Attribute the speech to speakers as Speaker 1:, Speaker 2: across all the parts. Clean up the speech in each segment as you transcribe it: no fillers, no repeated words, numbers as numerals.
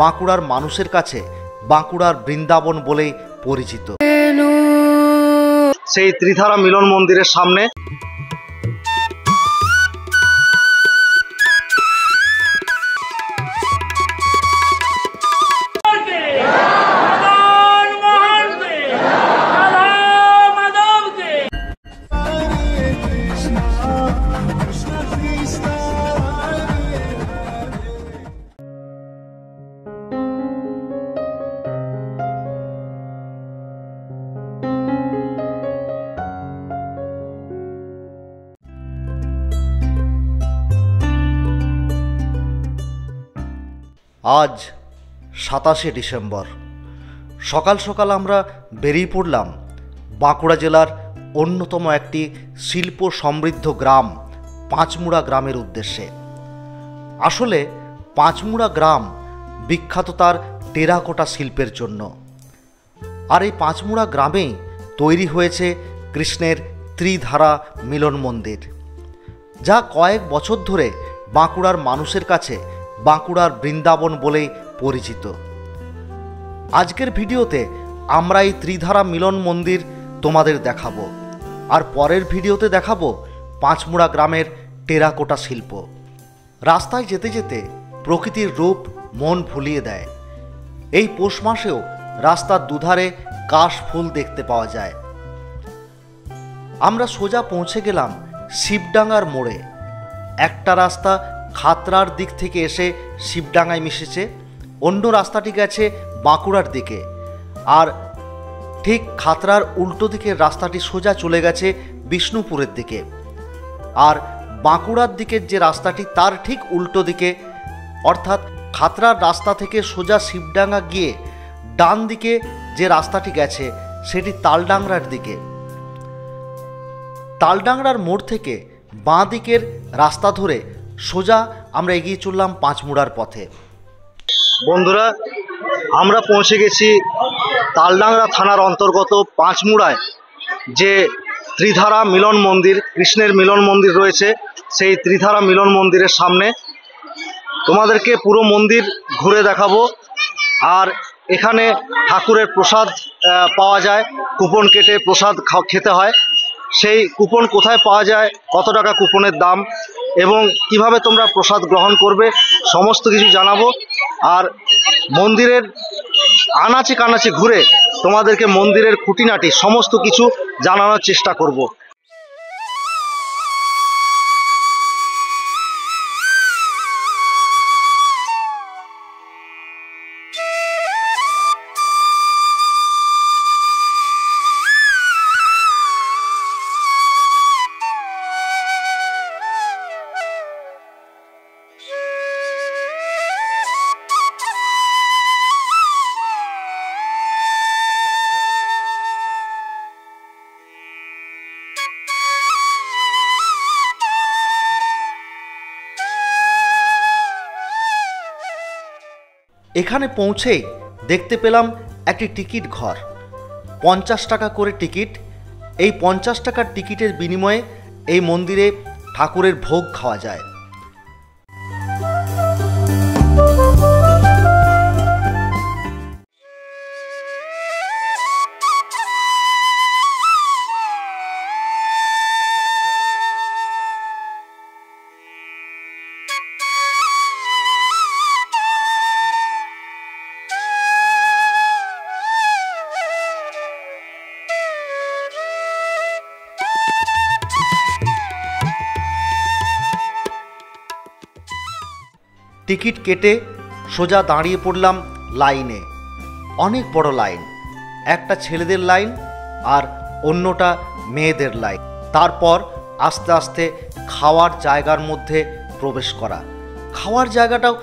Speaker 1: বাঁকুড়ার মানুষের কাছে বাঁকুড়ার বৃন্দাবন বলেই পরিচিত। সেই ত্রিধারা মিলন মন্দিরের সামনে আজ 27শে ডিসেম্বর সকাল সকাল আমরা বেরিয়ে পড়লাম বাঁকুড়া জেলার অন্যতম একটি শিল্প সমৃদ্ধ গ্রাম পাঁচমুড়া গ্রামের উদ্দেশ্যে। আসলে পাঁচমুড়া গ্রাম বিখ্যাত তার টেরাকোটা শিল্পের জন্য। আর এই পাঁচমুড়া গ্রামেই তৈরি হয়েছে কৃষ্ণের ত্রিধারা মিলন মন্দির, যা কয়েক বছর ধরে বাঁকুড়ার মানুষের কাছে বাঁকুড়ার বৃন্দাবন বলেই পরিচিত। আজকের ভিডিওতে আমরা এই ত্রিধারা মিলন মন্দির তোমাদের দেখাবো, আর পরের ভিডিওতে দেখাবো পাঁচমুড়া গ্রামের টেরাকোটা শিল্প। রাস্তায় যেতে যেতে প্রকৃতির রূপ মন ভুলিয়ে দেয়। এই পৌষ মাসেও রাস্তার দুধারে কাশ ফুল দেখতে পাওয়া যায়। আমরা সোজা পৌঁছে গেলাম শিবডাঙ্গার মোড়ে। একটা রাস্তা খাতড়ার দিক থেকে এসে শিবডাঙ্গায় মিশেছে, অন্য রাস্তাটি গেছে বাঁকুড়ার দিকে, আর ঠিক খাতড়ার উল্টো দিকের রাস্তাটি সোজা চলে গেছে বিষ্ণুপুরের দিকে। আর বাঁকুড়ার দিকের যে রাস্তাটি তার ঠিক উল্টো দিকে, অর্থাৎ খাতড়ার রাস্তা থেকে সোজা শিবডাঙ্গা গিয়ে ডান দিকে যে রাস্তাটি গেছে সেটি তালডাংরার দিকে। তালডাংরার মোড় থেকে বাঁ দিকের রাস্তা ধরে সোজা আমরা এগিয়ে চললাম পাঁচমুড়ার পথে। বন্ধুরা, আমরা পৌঁছে গেছি তালডাংরা থানার অন্তর্গত পাঁচমুড়ায় যে ত্রিধারা মিলন মন্দির, কৃষ্ণের মিলন মন্দির রয়েছে, সেই ত্রিধারা মিলন মন্দিরের সামনে। তোমাদেরকে পুরো মন্দির ঘুরে দেখাবো। আর এখানে ঠাকুরের প্রসাদ পাওয়া যায়, কুপন কেটে প্রসাদ খেতে হয়। সেই কুপন কোথায় পাওয়া যায়, কত টাকা কুপনের দাম এবং কিভাবে তোমরা প্রসাদ গ্রহণ করবে সমস্ত কিছু জানাবো। আর মন্দিরের আনাচে কানাচে ঘুরে তোমাদেরকে মন্দিরের খুঁটিনাটি সমস্ত কিছু জানানোর চেষ্টা করব। এখানে পৌঁছেই দেখতে পেলাম একটি টিকিট ঘর। 50 টাকা করে টিকিট। এই 50 টাকার টিকিটের বিনিময়ে এই মন্দিরে ঠাকুরের ভোগ খাওয়া যায়। টিকিট কেটে সোজা দাঁড়িয়ে পড়লাম লাইনে। অনেক বড় লাইন, একটা ছেলেদের লাইন আর অন্যটা মেয়েদের লাইন। তারপর আস্তে আস্তে খাওয়ার জায়গার মধ্যে প্রবেশ করা। খাওয়ার জায়গাটাও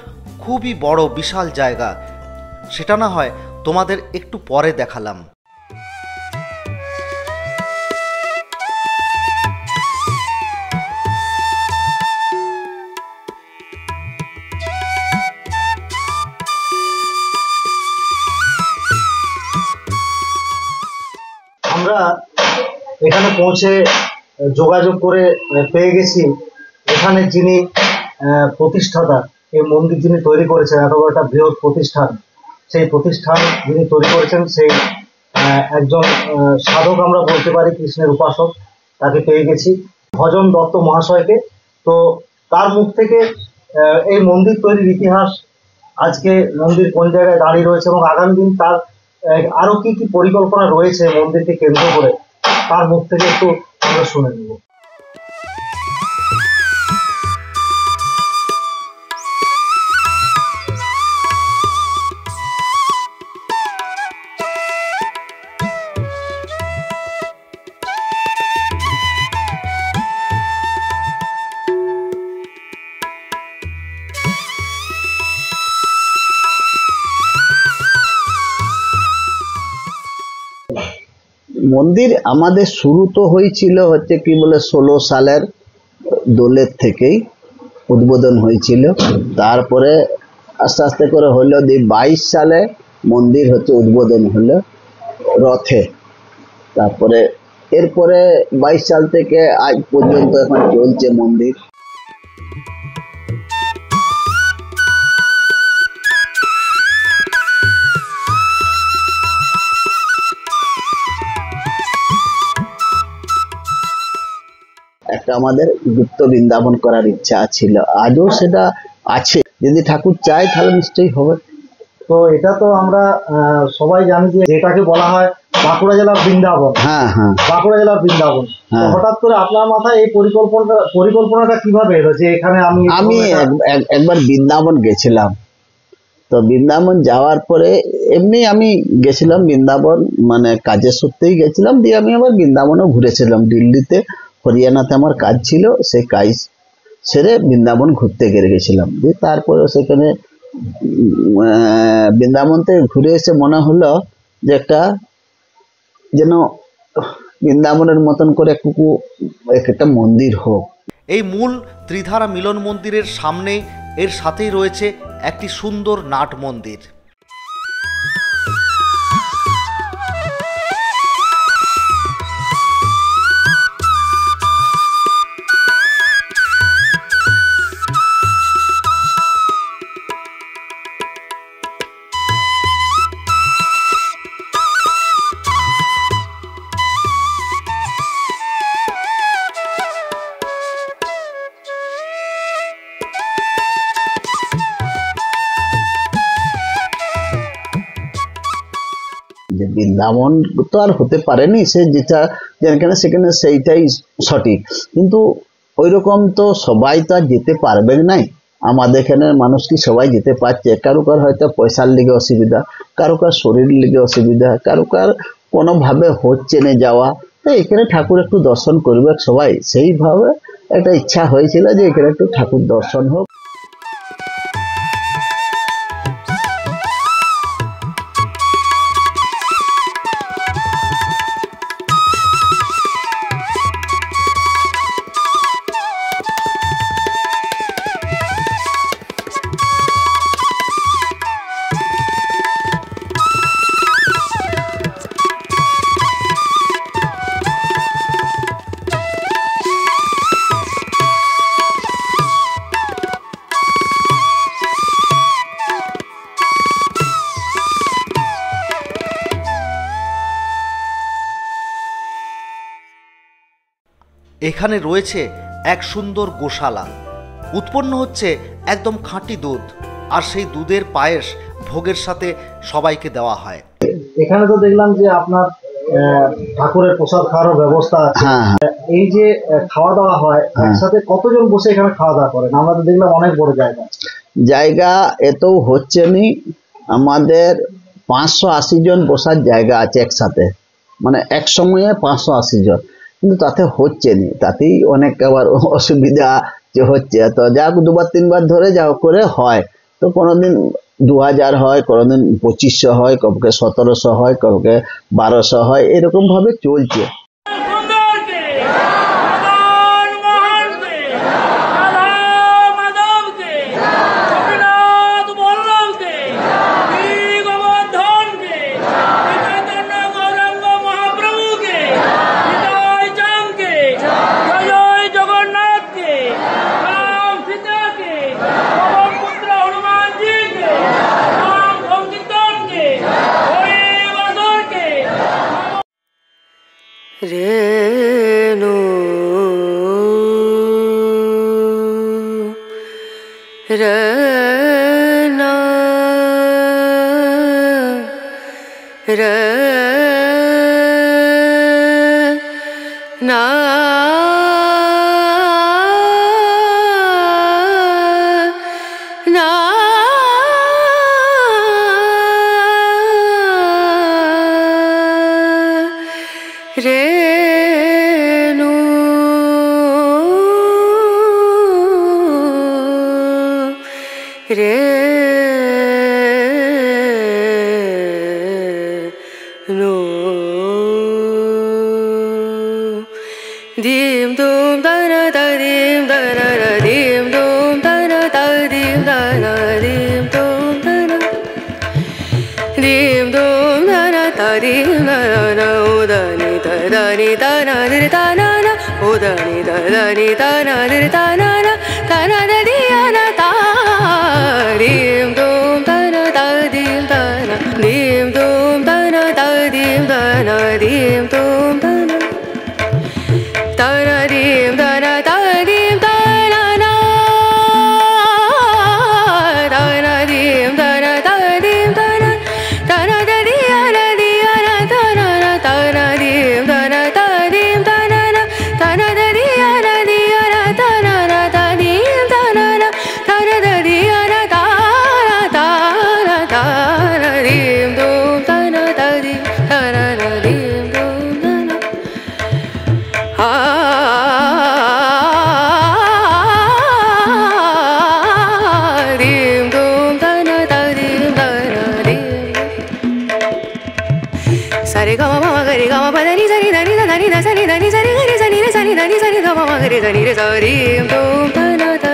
Speaker 1: খুবই বড়, বিশাল জায়গা। সেটা না হয় তোমাদের একটু পরে দেখালাম। আমরা এখানে পৌঁছে যোগাযোগ করে পেয়ে গেছি এখানে যিনি প্রতিষ্ঠাতা এই মন্দির যিনি তৈরি করেছেন, এত বড় একটা বৃহৎ প্রতিষ্ঠান, সেই প্রতিষ্ঠান যিনি তৈরি করেছেন সেই একজন সাধক আমরা বলতে পারি, কৃষ্ণের উপাসক, তাকে পেয়ে গেছি, ভজন দত্ত মহাশয়কে। তো তার মুখ থেকে এই মন্দির তৈরির ইতিহাস, আজকে মন্দির কোন জায়গায় দাঁড়িয়ে রয়েছে এবং আগামী দিন তার আরো কি কি পরিকল্পনা রয়েছে মন্দিরকে কেন্দ্র করে, তার মুখ থেকে একটু আমরা শুনে নেব।
Speaker 2: মন্দির আমাদের শুরু তো হয়েছিল হচ্ছে কি বলে 16 সালের দোলের থেকেই উদ্বোধন হয়েছিল। তারপরে আস্তে আস্তে করে হলো 22 সালে মন্দির হচ্ছে উদ্বোধন হলো রথে। তারপরে এরপরে 22 সাল থেকে আজ পর্যন্ত এখন চলছে মন্দির। একটা আমাদের গুপ্ত বৃন্দাবন করার ইচ্ছা ছিল, আজও সেটা আছে, যদি ঠাকুর চায় তাহলে নিশ্চয়ই হবে।
Speaker 1: তো এটা তো আমরা সবাই জানি যে যেটাকে বলা হয় বাঁকুড়া জেলার বৃন্দাবন।
Speaker 2: হ্যাঁ হ্যাঁ,
Speaker 1: বাঁকুড়া জেলার বৃন্দাবন। হঠাৎ করে আপনার মাথায় এই পরিকল্পনাটা কিভাবে এলো যে এখানে আমি
Speaker 2: একবার বৃন্দাবন গেছিলাম। তো বৃন্দাবন যাওয়ার পরে এমনি আমি গেছিলাম বৃন্দাবন, মানে কাজের সূত্রেই গেছিলাম, দিয়ে আমি আবার বৃন্দাবনও ঘুরেছিলাম। দিল্লিতে হরিয়ানাতে আমার কাজ ছিল, সেই কাজ সেরে বৃন্দাবন ঘুরতে গেছিলাম। দিয়ে তারপরে সেখানে বৃন্দাবন থেকে ঘুরে এসে মনে হলো যে একটা যেন বৃন্দাবনের মতন করে একটা মন্দির হোক।
Speaker 1: এই মূল ত্রিধারা মিলন মন্দিরের সামনে এর সাথেই রয়েছে একটি সুন্দর নাট মন্দির।
Speaker 2: যে বৃন্দাবন তো আর হতে পারেনি, সে যেটা যেখানে সেখানে সেইটাই সঠিক, কিন্তু ওই রকম তো সবাই তো আর যেতে পারবে নাই। আমাদের এখানে মানুষ কি সবাই যেতে পারছে? কারুকার হয়তো পয়সার লিগে অসুবিধা, কারুকার শরীর লিগে অসুবিধা, কারুকার কোনোভাবে হচ্ছে না যাওয়া। তো এখানে ঠাকুর একটু দর্শন করবে সবাই, সেইভাবে একটা ইচ্ছা হয়েছিল যে এখানে একটু ঠাকুর দর্শন হোক।
Speaker 1: এখানে রয়েছে এক সুন্দর গোশালা, উৎপন্ন হচ্ছে একদম খাঁটি দুধ, আর সেই দুধের পায়েস ভোগের সাথে সবাইকে দেওয়া হয়। এখানে তো দেখলাম যে আপনার ঠাকুরের প্রসাদ খাওয়ার ব্যবস্থা আছে। এই যে খাওয়া দাওয়া হয় একসাথে কতজন বসে এখানে খাওয়া দাওয়া করেন? আমরা তো দেখলাম অনেক বড় জায়গা এত হচ্ছে নি, আমাদের 580 জন বসার জায়গা আছে একসাথে, মানে এক সময়ে 580 জন, কিন্তু তাতে হচ্ছে নি, তাতেই অনেক আবার অসুবিধা যে হচ্ছে। তো যা 2বার 3বার ধরে যা করে হয়, তো কোনোদিন 2000 হয়, কোনোদিন 2500 হয়, কবকে 1700 হয়, কবকে 1200 হয়, এরকম ভাবে চলছে।
Speaker 3: রেণু রেনা রেনা না রেণু রেণু dim dum dana da dim dana da dim dum dana da dim dana dim dum dana dim dum dana da dim dana udani da dani dana dir dana na udani da dani dana dir dana na dana da diana da dim dum dana da dim dana dim dum dana da dim dana dim dum dana dana dim dana da dim dana na dana dim dana da dim dana dana da diana diana dana na dana dim dana da dim dana na dana da diana diana dana na da dim dana na dana da diana dana dana dana dim dum dana da dim dana na dim dum dana dim dum dana da dim dana dim sare ga ma ga re ga ma pa da ni sa ni da ni da ni da sa ni da ni sa ni ga ni sa ni re sa ni da ni sa ni da ma ga re sa ni re sa dim dum dana da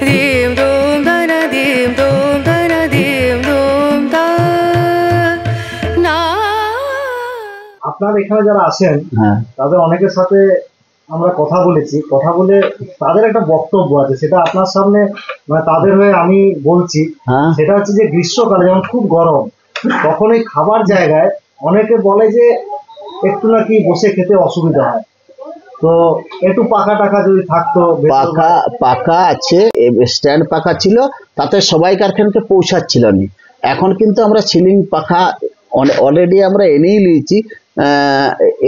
Speaker 3: dim dum dana dim dum dana dim dum da na
Speaker 4: আপনার এখানে যারা আসেন
Speaker 2: হ্যাঁ
Speaker 4: তাদের অনেকের সাথে আমরা কথা বলেছি, কথা বলে তাদের একটা বক্তব্য আছে, সেটা আপনার সামনে মানে তাদের হয়ে আমি বলছি।
Speaker 2: হ্যাঁ
Speaker 4: সেটা হচ্ছে যে গ্রীষ্মকালে যখন খুব গরম তখন এই খাবার জায়গায় অনেকে বলে যে একটু নাকি বসে খেতে অসুবিধা হয়, তো একটু পাখা টাকা যদি থাকতো
Speaker 2: পাখা পাখা আছে, স্ট্যান্ড পাখা ছিল, তাতে সবাইকার খানকে পৌঁছাচ্ছিল না। এখন কিন্তু আমরা সিলিং পাখা অলরেডি আমরা এনেই নিয়েছি,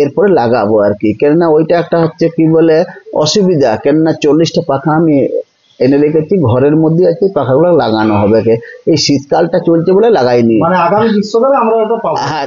Speaker 2: এরপরে লাগাবো আর কি। কেননা ওইটা একটা হচ্ছে কি বলে অসুবিধা, কেননা 40টা পাখা আমি এনে রেখেছি, ঘরের মধ্যে আছে, পাখাগুলো লাগানো হবে। এই শীতকালটা চলছে বলে লাগাইনি।
Speaker 4: মানে আগামী গ্রীষ্মকালে আমরা ওটা পাবো।
Speaker 2: হ্যাঁ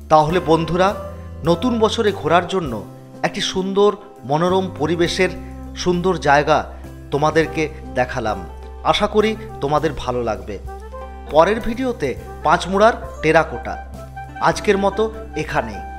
Speaker 1: তাহলে বন্ধুরা, নতুন বছরে ঘোরার জন্য একটি সুন্দর মনোরম পরিবেশের সুন্দর জায়গা তোমাদেরকে দেখালাম। আশা করি তোমাদের ভালো লাগবে। পরের ভিডিওতে পাঁচমুড়ার টেরাকোটা। আজকের মতো এখানেই।